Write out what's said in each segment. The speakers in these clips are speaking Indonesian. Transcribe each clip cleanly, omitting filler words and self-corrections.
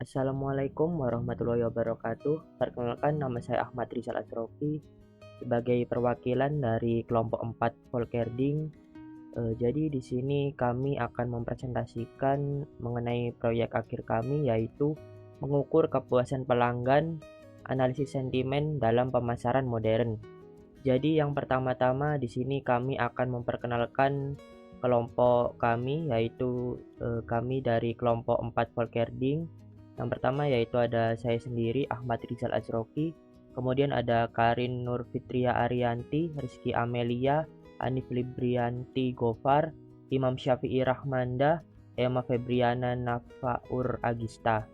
Assalamualaikum warahmatullahi wabarakatuh. Perkenalkan, nama saya Ahmad Rizal Asrofi sebagai perwakilan dari kelompok 4 Volkerding. Jadi di sini kami akan mempresentasikan mengenai proyek akhir kami, yaitu mengukur kepuasan pelanggan, analisis sentimen dalam pemasaran modern. Jadi yang pertama-tama di sini kami akan memperkenalkan kelompok kami, yaitu kami dari kelompok 4 Volkerding. Yang pertama yaitu ada saya sendiri, Ahmad Rizal Azroki, kemudian ada Karin Nur Fitria Arianti, Rizky Amelia, Anif Librianti Gofar, Imam Syafi'i Rahmanda, Emma Febriana Nafaur Agista.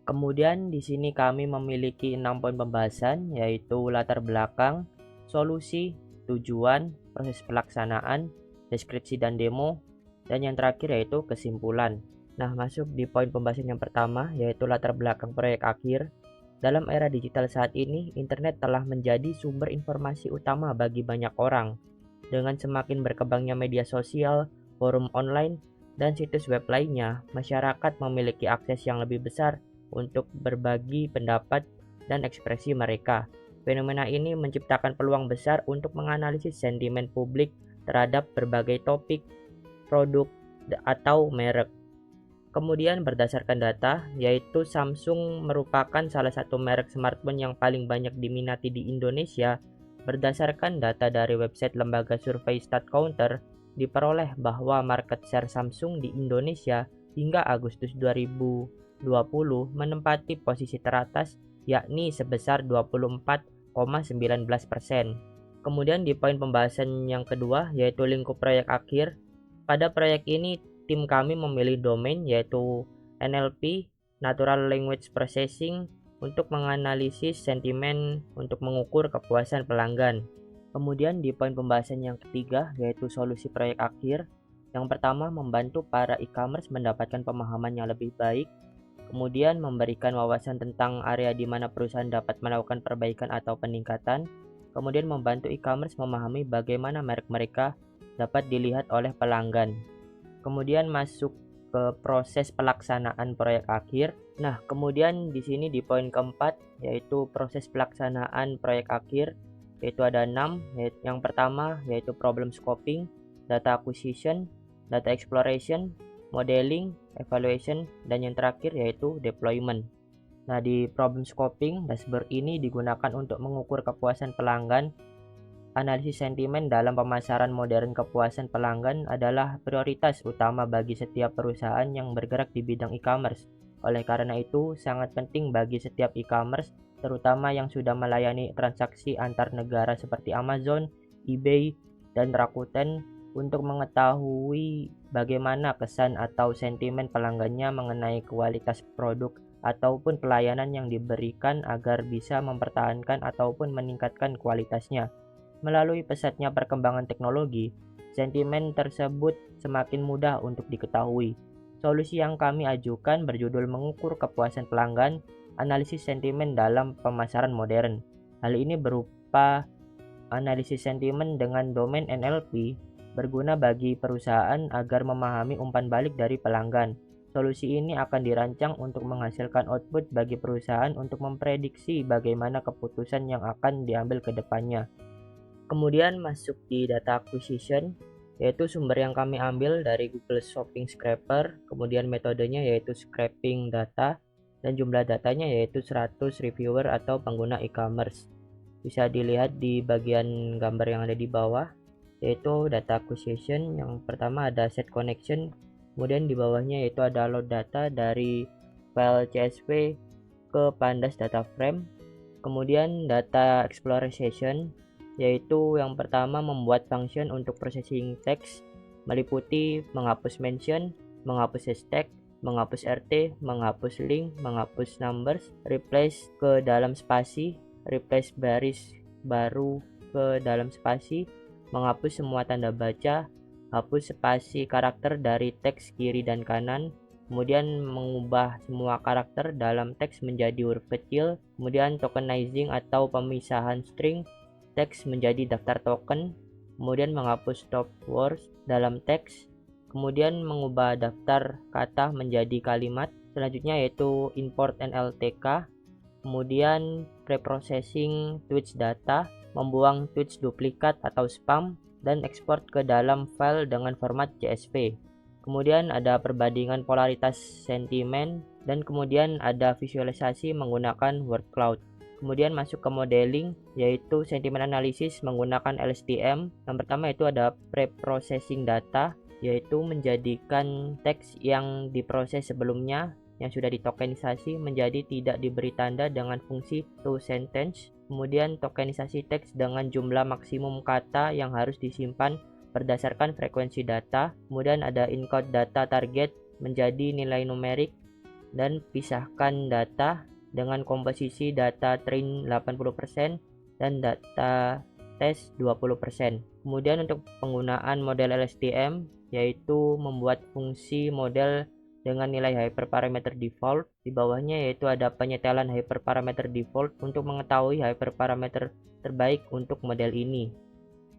Kemudian di sini kami memiliki 6 poin pembahasan, yaitu latar belakang, solusi, tujuan, proses pelaksanaan, deskripsi dan demo, dan yang terakhir yaitu kesimpulan. Nah, masuk di poin pembahasan yang pertama, yaitu latar belakang proyek akhir. Dalam era digital saat ini, internet telah menjadi sumber informasi utama bagi banyak orang. Dengan semakin berkembangnya media sosial, forum online, dan situs web lainnya, masyarakat memiliki akses yang lebih besar untuk berbagi pendapat dan ekspresi mereka. Fenomena ini menciptakan peluang besar untuk menganalisis sentimen publik terhadap berbagai topik, produk, atau merek. Kemudian berdasarkan data, yaitu Samsung merupakan salah satu merek smartphone yang paling banyak diminati di Indonesia. Berdasarkan data dari website lembaga survei StatCounter, diperoleh bahwa market share Samsung di Indonesia hingga Agustus 2020 menempati posisi teratas, yakni sebesar 24,19%. Kemudian di poin pembahasan yang kedua, yaitu lingkup proyek akhir. Pada proyek ini, tim kami memilih domain yaitu NLP, Natural Language Processing, untuk menganalisis sentimen untuk mengukur kepuasan pelanggan. Kemudian di poin pembahasan yang ketiga, yaitu solusi proyek akhir. Yang pertama, membantu para e-commerce mendapatkan pemahaman yang lebih baik, kemudian memberikan wawasan tentang area di mana perusahaan dapat melakukan perbaikan atau peningkatan, kemudian membantu e-commerce memahami bagaimana merek mereka dapat dilihat oleh pelanggan. Kemudian masuk ke proses pelaksanaan proyek akhir. Nah, kemudian di sini di poin keempat, yaitu proses pelaksanaan proyek akhir, yaitu ada 6. Yang pertama yaitu problem scoping, data acquisition, data exploration, modeling, evaluation, dan yang terakhir yaitu deployment. Nah, di problem scoping, dashboard ini digunakan untuk mengukur kepuasan pelanggan. Analisis sentimen dalam pemasaran modern. Kepuasan pelanggan adalah prioritas utama bagi setiap perusahaan yang bergerak di bidang e-commerce. Oleh karena itu, sangat penting bagi setiap e-commerce, terutama yang sudah melayani transaksi antar negara seperti Amazon, eBay, dan Rakuten, untuk mengetahui bagaimana kesan atau sentimen pelanggannya mengenai kualitas produk ataupun pelayanan yang diberikan agar bisa mempertahankan ataupun meningkatkan kualitasnya. Melalui pesatnya perkembangan teknologi, sentimen tersebut semakin mudah untuk diketahui. Solusi yang kami ajukan berjudul mengukur kepuasan pelanggan, analisis sentimen dalam pemasaran modern. Hal ini berupa analisis sentimen dengan domain NLP, berguna bagi perusahaan agar memahami umpan balik dari pelanggan. Solusi ini akan dirancang untuk menghasilkan output bagi perusahaan untuk memprediksi bagaimana keputusan yang akan diambil ke depannya. Kemudian masuk di data acquisition, yaitu sumber yang kami ambil dari Google Shopping Scraper. Kemudian metodenya yaitu scraping data, dan jumlah datanya yaitu 100 reviewer atau pengguna e-commerce. Bisa dilihat di bagian gambar yang ada di bawah, yaitu data acquisition. Yang pertama ada set connection, kemudian di bawahnya yaitu ada load data dari file CSV ke Pandas data frame. Kemudian data exploration, yaitu yang pertama membuat function untuk processing text, meliputi menghapus mention, menghapus hashtag, menghapus RT, menghapus link, menghapus numbers, replace ke dalam spasi, replace baris baru ke dalam spasi, menghapus semua tanda baca, hapus spasi karakter dari teks kiri dan kanan, kemudian mengubah semua karakter dalam teks menjadi huruf kecil, kemudian tokenizing atau pemisahan string teks menjadi daftar token, kemudian menghapus stop words dalam teks, kemudian mengubah daftar kata menjadi kalimat Selanjutnya yaitu import NLTK, kemudian preprocessing tweets data, membuang tweets duplikat atau spam, dan ekspor ke dalam file dengan format CSV. Kemudian ada perbandingan polaritas sentimen, dan kemudian ada visualisasi menggunakan word cloud. Kemudian masuk ke modeling, yaitu sentiment analysis menggunakan LSTM. Yang pertama itu ada preprocessing data, yaitu menjadikan teks yang diproses sebelumnya yang sudah ditokenisasi menjadi tidak diberi tanda dengan fungsi toSentence. Kemudian tokenisasi teks dengan jumlah maksimum kata yang harus disimpan berdasarkan frekuensi data. Kemudian ada encode data target menjadi nilai numerik, dan pisahkan data dengan komposisi data train 80% dan data tes 20%. Kemudian untuk penggunaan model LSTM, yaitu membuat fungsi model dengan nilai hyperparameter default. Di bawahnya yaitu ada penyetelan hyperparameter default untuk mengetahui hyperparameter terbaik untuk model ini,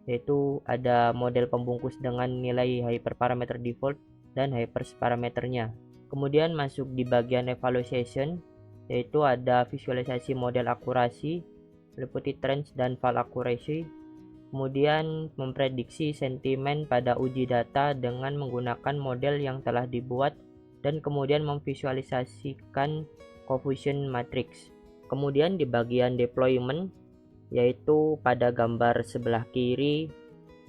yaitu ada model pembungkus dengan nilai hyperparameter default dan hyperparameternya. Kemudian masuk di bagian evaluation, yaitu ada visualisasi model akurasi, meliputi trends dan val accuracy. Kemudian memprediksi sentimen pada uji data dengan menggunakan model yang telah dibuat, dan kemudian memvisualisasikan confusion matrix. Kemudian di bagian deployment, yaitu pada gambar sebelah kiri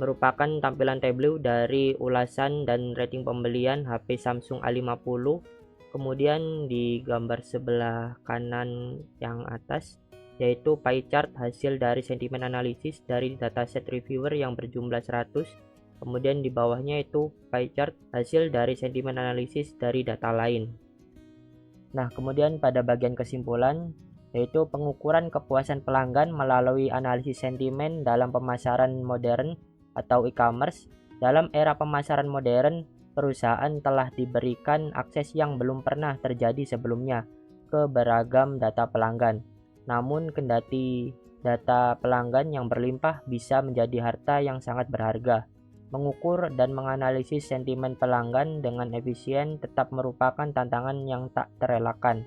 merupakan tampilan tableau dari ulasan dan rating pembelian HP Samsung A50. Kemudian di gambar sebelah kanan yang atas yaitu pie chart hasil dari sentimen analisis dari dataset reviewer yang berjumlah 100. Kemudian di bawahnya itu pie chart hasil dari sentimen analisis dari data lain. Nah, kemudian pada bagian kesimpulan, yaitu pengukuran kepuasan pelanggan melalui analisis sentimen dalam pemasaran modern atau e-commerce. Dalam era pemasaran modern, perusahaan telah diberikan akses yang belum pernah terjadi sebelumnya ke beragam data pelanggan. Namun, kendati data pelanggan yang berlimpah bisa menjadi harta yang sangat berharga. Mengukur dan menganalisis sentimen pelanggan dengan efisien tetap merupakan tantangan yang tak terelakkan.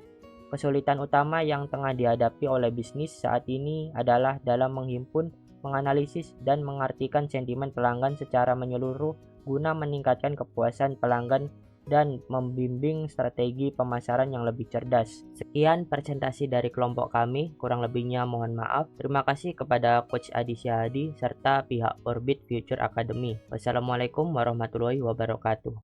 Kesulitan utama yang tengah dihadapi oleh bisnis saat ini adalah dalam menghimpun, menganalisis, dan mengartikan sentimen pelanggan secara menyeluruh guna meningkatkan kepuasan pelanggan dan membimbing strategi pemasaran yang lebih cerdas. Sekian presentasi dari kelompok kami, kurang lebihnya mohon maaf. Terima kasih kepada Coach Adi Syahadi serta pihak Orbit Future Academy. Wassalamualaikum warahmatullahi wabarakatuh.